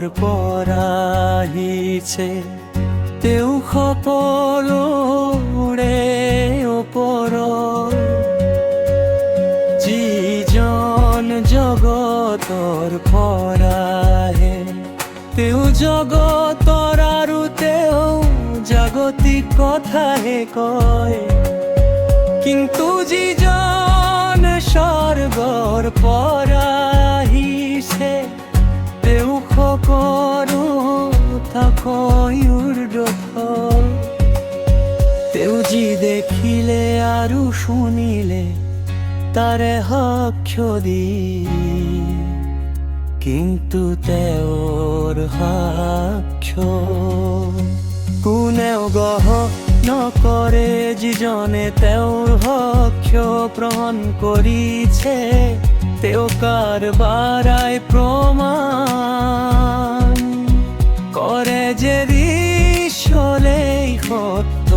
সাগৰ পৰাহিছে তেওঁ সকলোৰে ওপৰত যিজন জগতৰ পৰাহে তেওঁ জগতৰ আৰু তেওঁ জাগতিক কথাহে কয় কিন্তু যিজন স্বৰ্গৰ পৰা আহিছে তেওঁ সকলো তাতকৈ ঊৰ্ধ্বত তেওঁ যি দেখিলে আৰু শুনিলে তাৰে সাক্ষ্য দিয়ে কিন্তু তেওঁৰ সাক্ষ্য কোনেও গ্ৰহণ নকৰে যিজনে তেওঁৰ সাক্ষ্য গ্ৰহণ কৰিছে তেওঁ কাৰবাৰাই প্ৰমাণ কৰে যে ঈশ্বৰেই সত্য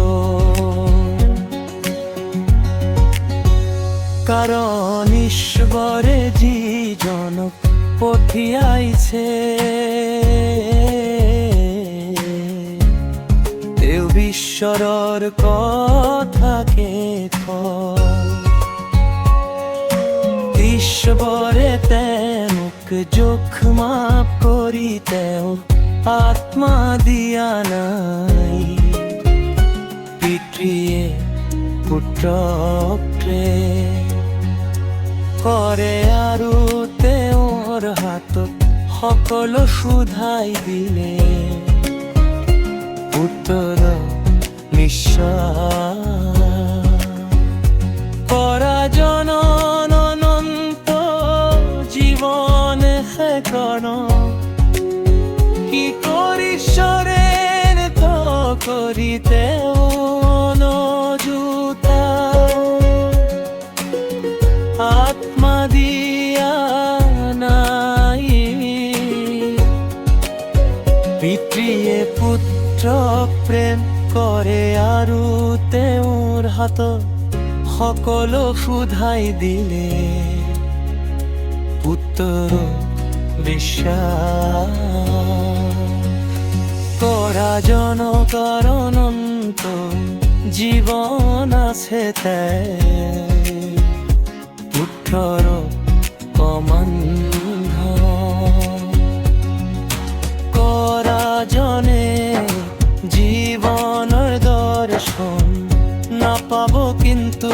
কাৰণ ঈশ্বৰে যিজনক পঠিয়াইছে তেওঁ ঈশ্বৰৰ কথাকে কয় ঈশ্বৰে তেওঁক জোখ মাপ কৰি তেওঁক আত্মা দিয়া নাই পিতৃয়ে পুত্ৰক প্ৰেম কৰে আৰু তেওঁৰ হাতত সকলো শুধাই দিলে উত্তৰ নিশ্চয় কৰা জনন্ত জীৱন শেষৰ কি ঈশ্বৰে কৰি তেওঁ নজোতা আত্মা দিয়া নাই পিতৃয়ে পুত্ৰক প্ৰেম কৰে আৰু তেওঁৰ হাতত সকলো শুধাই দিলে পুত্ৰ বিশ্বাস কৰা জনকৰ অনন্ত জীৱন আছে পুত্ৰৰ কমন্ধ কৰা জনে জীৱনৰ দৰ্শন নাপাব কিন্তু